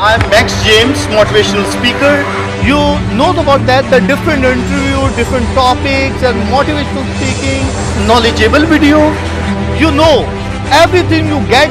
I'm Max James, motivational speaker. You know about that, the different interview, different topics and motivational speaking, knowledgeable video. You know everything you get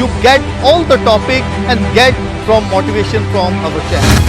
you get all the topic and get from motivation from our channel.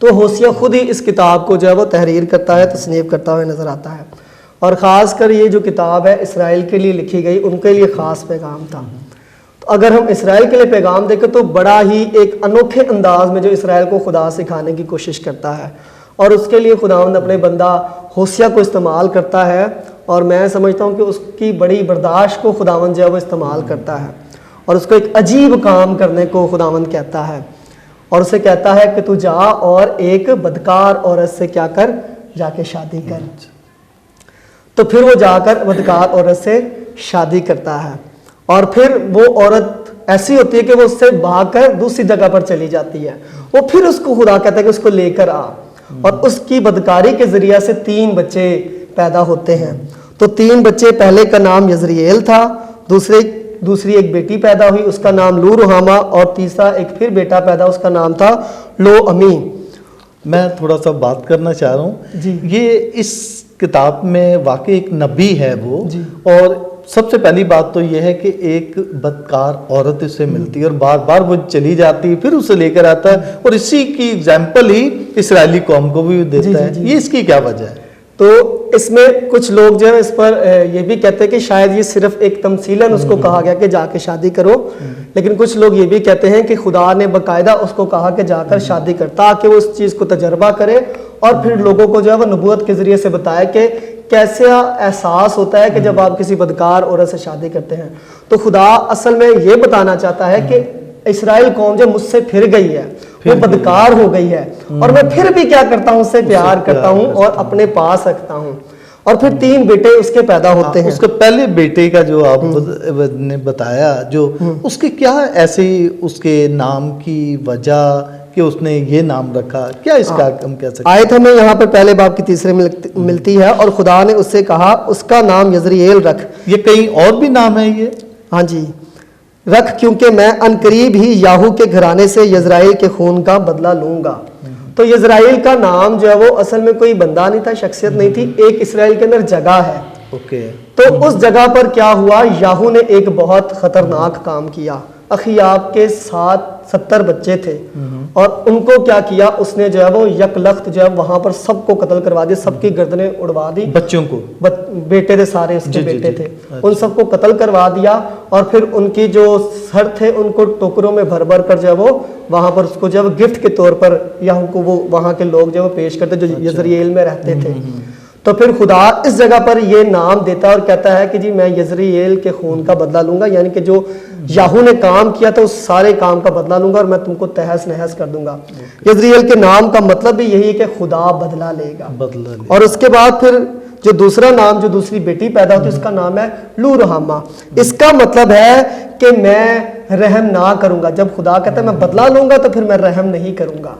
تو ہوسیہ خود ہی اس کتاب کو جو ہے وہ تحریر کرتا ہے، تصنیف کرتا ہوا نظر آتا ہے، اور خاص کر یہ جو کتاب ہے اسرائیل کے لیے لکھی گئی، ان کے لیے خاص پیغام تھا۔ تو اگر ہم اسرائیل کے لیے پیغام دیکھیں تو بڑا ہی ایک انوکھے انداز میں جو اسرائیل کو خدا سکھانے کی کوشش کرتا ہے، اور اس کے لیے خداوند اپنے بندہ ہوسیہ کو استعمال کرتا ہے، اور میں سمجھتا ہوں کہ اس کی بڑی برداشت کو خداوند جو ہے وہ استعمال کرتا ہے، اور اس کو ایک عجیب کام کرنے کو خداوند کہتا ہے، اور اسے کہتا ہے کہ تو جا اور ایک بدکار عورت سے کیا کر، جا کے شادی کر۔ تو پھر وہ جا کر بدکار عورت سے شادی کرتا ہے، اور پھر وہ عورت ایسی ہوتی ہے کہ وہ اس سے بھاگ کر دوسری جگہ پر چلی جاتی ہے، وہ پھر اس کو خدا کہتا ہے کہ اس کو لے کر آ، اور اس کی بدکاری کے ذریعے سے 3 بچے پیدا ہوتے ہیں۔ تو 3 بچے، پہلے کا نام یزرییل تھا، دوسری ایک بیٹی پیدا ہوئی، اس کا نام لو رحامہ، اور تیسرا ایک پھر بیٹا پیدا، اس کا نام تھا لو امی۔ میں تھوڑا سا بات کرنا چاہ رہا ہوں جی۔ یہ اس کتاب میں واقعی ایک نبی ہے وہ، جی۔ اور سب سے پہلی بات تو یہ ہے کہ ایک بدکار عورت اسے ملتی ہے اور بار بار وہ چلی جاتی ہے، پھر اسے لے کر آتا ہے، اور اسی کی ایگزامپل ہی اسرائیلی قوم کو بھی دیتا ہے۔ یہ اس کی کیا وجہ ہے؟ تو اس میں کچھ لوگ جو ہے اس پر یہ بھی کہتے ہیں کہ شاید یہ صرف ایک تمثیلاً اس کو کہا گیا کہ جا کے شادی کرو، لیکن کچھ لوگ یہ بھی کہتے ہیں کہ خدا نے باقاعدہ اس کو کہا کہ جا کر شادی کر، تاکہ وہ اس چیز کو تجربہ کرے، اور پھر لوگوں کو جو ہے وہ نبوت کے ذریعے سے بتائے کہ کیسا احساس ہوتا ہے کہ جب آپ کسی بدکار عورت سے شادی کرتے ہیں۔ تو خدا اصل میں یہ بتانا چاہتا ہے کہ اسرائیل قوم جو مجھ سے پھر گئی ہے، وہ بدکار ہو گئی ہے، اور میں پھر بھی کیا کرتا ہوں، اس سے پیار کرتا ہوں اور اپنے پاس رکھتا ہوں، اور پھر 3 بیٹے اس کے پیدا ہوتے ہیں۔ اس کے پہلے بیٹے کا جو آپ نے بتایا، جو اس کے کیا ایسی اس کے نام کی وجہ کہ اس نے یہ نام رکھا، کیا اس کا ہم کہہ سکتے ہیں؟ آیت ہمیں یہاں پر پہلے باب کی تیسرے میں ملتی ہے، اور خدا نے اس سے کہا اس کا نام یزرییل رکھ۔ یہ کہیں اور بھی نام ہے یہ؟ ہاں جی، رکھ، کیونکہ میں عنقریب ہی یاہو کے گھرانے سے یزرائیل کے خون کا بدلہ لوں گا۔ تو یزرائیل کا نام جو ہے وہ اصل میں کوئی بندہ نہیں تھا، شخصیت نہیں تھی، ایک اسرائیل کے اندر جگہ ہے۔ اوکے۔ تو اس جگہ پر کیا ہوا، یاہو نے ایک بہت خطرناک کام کیا۔ اخیاب کے 70 بچے تھے، اور ان کو کیا کیا، اس نے جو ہے وہ یک لخت جو ہے وہاں پر سب کو قتل کروا دیا، سب کی گردنیں اڑوا دی، بچوں کو، بیٹے تھے سارے اس کے بیٹے تھے، ان سب کو قتل کروا دیا، اور پھر ان کی جو سر تھے ان کو ٹوکروں میں بھر بھر کر جو ہے وہ وہاں پر اس کو جو ہے گفٹ کے طور پر یا ان کو وہ وہاں کے لوگ جو ہے وہ پیش کرتے جو یزرییل میں رہتے تھے۔ تو پھر خدا اس جگہ پر یہ نام دیتا ہے اور کہتا ہے کہ جی میں یزرییل کے خون کا بدلہ لوں گا، یعنی کہ جو یاہو نے کام کیا تھا اس سارے کام کا بدلہ لوں گا، اور میں تم کو تہس نہس کر دوں گا۔ یزرییل کے نام کا مطلب بھی یہی ہے کہ خدا بدلہ لے گا۔ اور اس کے بعد پھر جو دوسرا نام جو دوسری بیٹی پیدا ہوتی ہے اس کا نام ہے لو رحامہ۔ اس کا مطلب ہے کہ میں رحم نہ کروں گا۔ جب خدا کہتا ہے میں بدلہ لوں گا تو پھر میں رحم نہیں کروں گا۔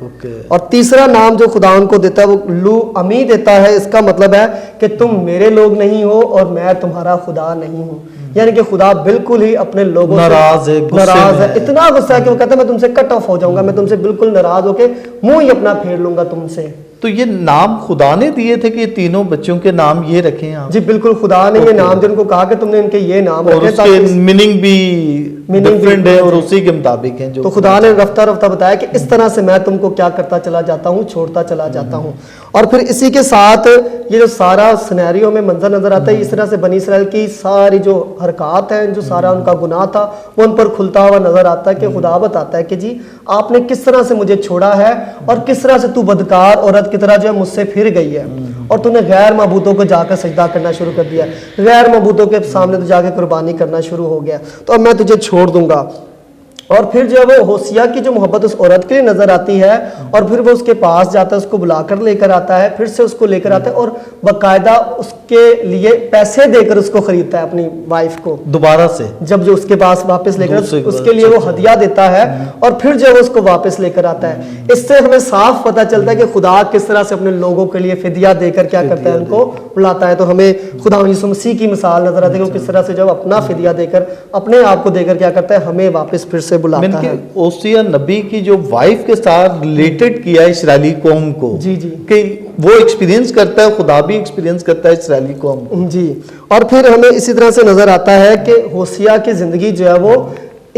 اور تیسرا نام جو خدا ان کو دیتا ہے وہ لو امی دیتا ہے۔ اس کا مطلب ہے کہ تم میرے لوگ نہیں ہو اور میں تمہارا خدا نہیں ہوں، یعنی کہ خدا بالکل ہی اپنے لوگوں سے ناراض ہے، اتنا غصہ ہے کہ وہ کہتا ہے میں تم سے کٹ آف ہو جاؤں گا، میں تم سے بالکل ناراض ہو کے منہ ہی اپنا پھیر لوں گا تم سے۔ تو یہ نام خدا نے دیے تھے کہ یہ تینوں بچوں کے نام یہ رکھیں آپ؟ جی بالکل، خدا نے یہ نام جن کو کہا کہ تم نے ان کے یہ نام اور رکھے، اس کے میننگ بھی ڈیفرنٹ ہے اور اسی کے مطابق ہیں جو تو خدا نے رفتہ رفتہ بتایا کہ اس طرح سے میں تم کو کیا کرتا چلا جاتا ہوں، چھوڑتا چلا جاتا ہوں۔ اور پھر اسی کے ساتھ یہ جو سارا سینیریو میں منظر نظر آتا ہے، اس طرح سے بنی اسرائیل کی ساری جو حرکات ہیں، جو سارا ان کا گناہ تھا وہ ان پر کھلتا ہوا نظر آتا ہے کہ خدا بتاتا ہے کہ جی آپ نے کس طرح سے مجھے چھوڑا ہے اور کس طرح سے تو بدکار عورت کی طرح جو ہے مجھ سے پھر گئی ہے، اور تو نے غیر معبودوں کو جا کر سجدہ کرنا شروع کر دیا، غیر معبودوں کے سامنے تو جا کے قربانی کرنا شروع ہو گیا، تو اب میں تجھے چھوڑ دوں گا۔ اور پھر جو ہے وہ ہوسیہ کی جو محبت اس عورت کے لیے نظر آتی ہے، اور پھر وہ اس کے پاس جاتا ہے، اس کو بلا کر لے کر آتا ہے، پھر سے اس کو لے کر آتا ہے اور باقاعدہ اس کے لیے پیسے دے کر اس کو خریدتا ہے اپنی وائف کو دوبارہ سے، جب جو اس کے پاس واپس لے کر اس کے لیے وہ ہدیہ دیتا ہے، اور پھر جو ہے اس کو واپس لے کر آتا ہے۔ اس سے ہمیں صاف پتہ چلتا ہے کہ خدا کس طرح سے اپنے لوگوں کے لیے فدیہ دے کر کیا کرتا ہے، ان کو بلاتا ہے۔ تو ہمیں خدا یسوع مسیح کی مثال نظر آتی ہے کہ وہ کس طرح سے جب اپنا فدیہ دے کر اپنے آپ کو دے کر کیا کرتا ہے، ہمیں واپس پھر سے بلاتا ہے۔ اوسیہ نبی کی جو وائف کے ساتھ ریلیٹڈ کیا اسرائیلی قوم کو، جی جی، کہ وہ ایکسپیرینس کرتا ہے، خدا بھی ایکسپیرینس کرتا ہے اسرائیلی قوم کو۔ جی، اور پھر ہمیں اسی طرح سے نظر آتا ہے کہ ہوسیہ کی زندگی جو ہے وہ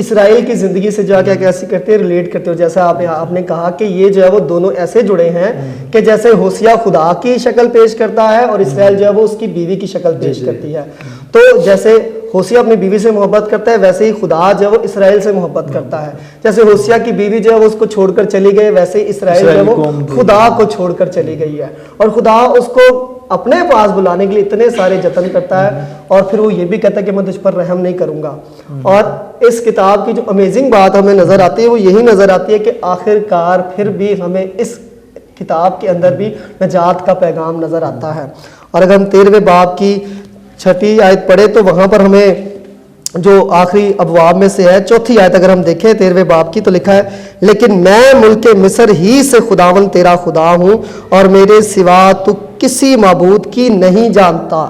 اسرائیل کی زندگی سے جا کے کیسی کرتے ہیں ریلیٹ کرتے ہو. جیسا آپ نے کہا کہ یہ جو ہے وہ دونوں ایسے جڑے ہیں کہ جیسے ہوسیا خدا کی شکل پیش کرتا ہے اور اسرائیل جو ہے وہ اس کی بیوی کی شکل پیش کرتی ہے. تو جیسے ہوسیا اپنی بیوی سے محبت کرتا ہے ویسے ہی خدا جو ہے وہ اسرائیل سے محبت کرتا ہے. جیسے ہوسیا کی بیوی جو ہے وہ اس کو چھوڑ کر چلی گئی ویسے ہی اسرائیل جو ہے وہ خدا کو چھوڑ کر چلی گئی ہے اور خدا اس کو اپنے پاس بلانے کے لیے اتنے سارے جتن کرتا ہے اور پھر وہ یہ بھی کہتا ہے کہ میں تجھ پر رحم نہیں کروں گا. اور اس کتاب کی جو امیزنگ بات ہمیں نظر آتی ہے وہ یہی نظر آتی ہے کہ آخر کار پھر بھی ہمیں اس کتاب کے اندر بھی نجات کا پیغام نظر آتا ہے. اور اگر ہم 13ویں باب کی 6 آیت پڑھے تو وہاں پر ہمیں جو آخری ابواب میں سے ہے 4 آیت اگر ہم دیکھیں 13ویں باب کی تو لکھا ہے لیکن میں ملک مصر ہی سے خداوند تیرا خدا ہوں اور میرے سوا تو کسی معبود کی نہیں جانتا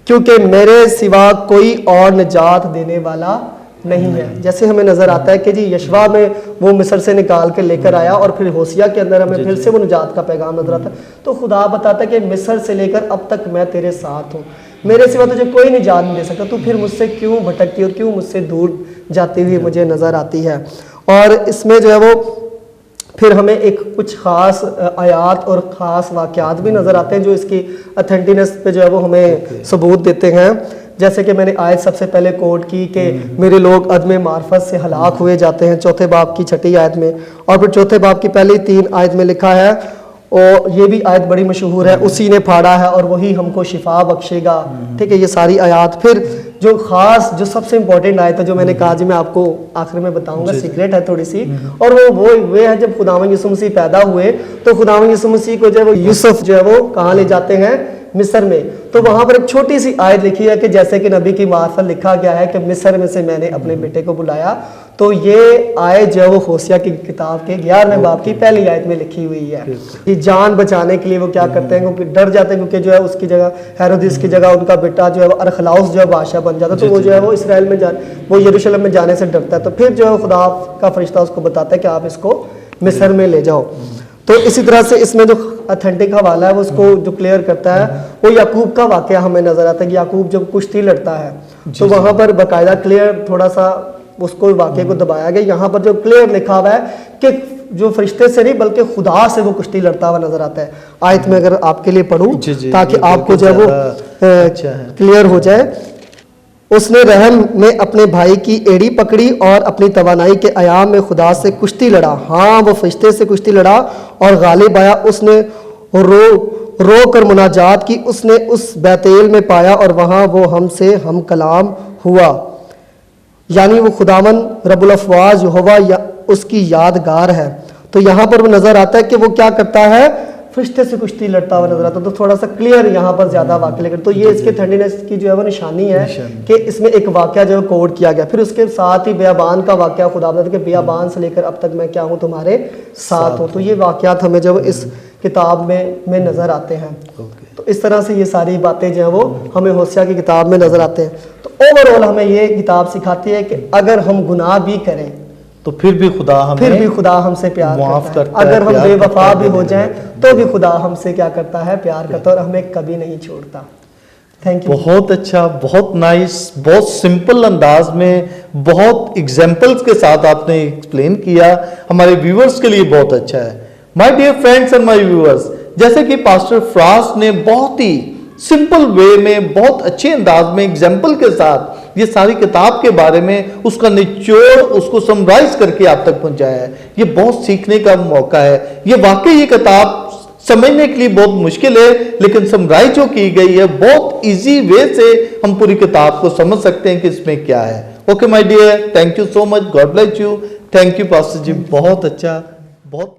کیونکہ میرے سوا کوئی اور نجات دینے والا نہیں ہے. جیسے ہمیں نظر آتا ہے کہ جی یشوا میں وہ مصر سے نکال کے لے کر آیا اور پھر ہوسیا کے اندر ہمیں پھر سے وہ نجات کا پیغام نظر آتا ہے. تو خدا بتاتا ہے کہ مصر سے لے کر اب تک میں تیرے ساتھ ہوں, میرے سوا تجھے کوئی نجات نہیں دے سکتا, تو پھر مجھ سے کیوں بھٹکتی اور کیوں مجھ سے دور جاتی ہوئی مجھے نظر آتی ہے. اور اس میں جو ہے وہ پھر ہمیں ایک کچھ خاص آیات اور خاص واقعات بھی نظر آتے ہیں جو اس کی اتھینٹینس پہ جو ہے وہ ہمیں ثبوت دیتے ہیں. جیسے کہ میں نے آیت سب سے پہلے کوٹ کی کہ میرے لوگ عدم معرفت سے ہلاک ہوئے جاتے ہیں 4 باب کی 6 آیت میں, اور پھر 4 باب کی پہلی 3 آیت میں لکھا ہے اور یہ بھی آیت بڑی مشہور ہے اسی نے پھاڑا ہے اور وہی ہم کو شفا بخشے گا. ٹھیک ہے, یہ ساری آیات. پھر جو خاص جو سب سے امپورٹنٹ آیت ہے جو میں نے کہا جی میں آپ کو آخر میں بتاؤں گا, سیکریٹ ہے تھوڑی سی, اور وہ ہے جب خداوند یسوع مسیح پیدا ہوئے تو خداوند یسوع مسیح کو جو ہے وہ یوسف جو ہے وہ کہاں لے جاتے ہیں مصر میں. تو وہاں پر ایک چھوٹی سی آیت لکھی ہے کہ جیسے کہ نبی کی معرفت لکھا گیا ہے کہ مصر میں سے میں نے اپنے بیٹے کو بلایا. تو یہ آیت جو ہے وہ ہوسیا کی کتاب کے 11ویں باب کی پہلی آیت میں لکھی ہوئی ہے. یہ جان بچانے کے لیے وہ کیا کرتے ہیں کیونکہ ڈر جاتے ہیں کیونکہ جو ہے اس کی جگہ ہیرودیس کی جگہ ان کا بیٹا جو ہے وہ ارخلاؤس جو ہے بادشاہ بن جاتا ہے. تو وہ جو ہے وہ اسرائیل میں وہ یروشلم میں جانے سے ڈرتا ہے. تو پھر جو ہے خدا کا فرشتہ اس کو بتاتا ہے کہ آپ اس کو مصر میں لے جاؤ. تو اسی طرح سے اس میں جو اتھینٹک حوالہ ہے وہ اس کو جو کلیئر کرتا ہے وہ یعقوب کا واقعہ ہمیں نظر آتا ہے کہ یعقوب جب کشتی لڑتا ہے تو وہاں پر باقاعدہ کلیئر تھوڑا سا اس کو واقعے کو دبایا گیا. یہاں پر جو کلیئر لکھا ہوا ہے کہ جو فرشتے سے نہیں بلکہ خدا سے وہ کشتی لڑتا ہوا نظر آتا ہے. آیت میں اگر آپ کے لیے پڑھوں تاکہ آپ کو جو ہے وہ کلیئر ہو جائے. اس نے رحم میں اپنے بھائی کی ایڑی پکڑی اور اپنی توانائی کے ایام میں خدا سے کشتی لڑا. ہاں وہ فرشتے سے کشتی لڑا اور غالب آیا. اس نے رو کر مناجات کی. اس نے اس بیتیل میں پایا اور وہاں وہ ہم سے ہم کلام ہوا. یعنی وہ خداوند رب الافواج یہوہ اس کی یادگار ہے. تو یہاں پر وہ نظر آتا ہے کہ وہ کیا کرتا ہے فرشتے سے کشتی لڑتا ہوا نظر آتا ہے. تو تھوڑا سا کلیئر یہاں پر زیادہ واقع لے کر تو یہ اس کے تھنڈینس کی جو ہے وہ نشانی ہے کہ اس میں ایک واقعہ جو ہے کوڈ کیا گیا. پھر اس کے ساتھ ہی بیابان کا واقعہ خدا بتا کہ بیابان سے لے کر اب تک میں کیا ہوں تمہارے ساتھ ہوں. تو یہ واقعات ہمیں جو اس کتاب میں نظر آتے ہیں. تو اس طرح سے یہ ساری باتیں جو ہیں وہ ہمیں ہوسیا کی کتاب میں نظر آتے ہیں. تو اوور آل ہمیں یہ کتاب سکھاتی ہے کہ اگر ہم گناہ بھی کریں تو پھر بھی خدا ہم سے پیار کرتا ہے. اگر ہم بے وفا بھی ہو جائیں تو بھی خدا ہم سے کیا کرتا ہے پیار کرتا ہے اور ہمیں کبھی نہیں چھوڑتا. Thank you. بہت اچھا, بہت نائس, بہت سمپل انداز میں بہت ایگزامپلز کے ساتھ آپ نے ایکسپلین کیا. ہمارے ویورز کے لیے بہت اچھا ہے. My dear friends and my viewers, جیسے کہ پاسٹر فراس نے بہت ہی سمپل وے میں بہت اچھے انداز میں ایگزامپل کے ساتھ یہ ساری کتاب کے بارے میں اس کا نچوڑ اس کو سمرائز کر کے آپ تک پہنچایا ہے. یہ بہت سیکھنے کا موقع ہے. یہ واقعی یہ کتاب سمجھنے کے لیے بہت مشکل ہے لیکن سمرائز جو کی گئی ہے بہت ایزی وے سے ہم پوری کتاب کو سمجھ سکتے ہیں کہ اس میں کیا ہے. Okay my dear, thank you so much, God bless you. Thank you pastor ji, بہت اچھا, بہت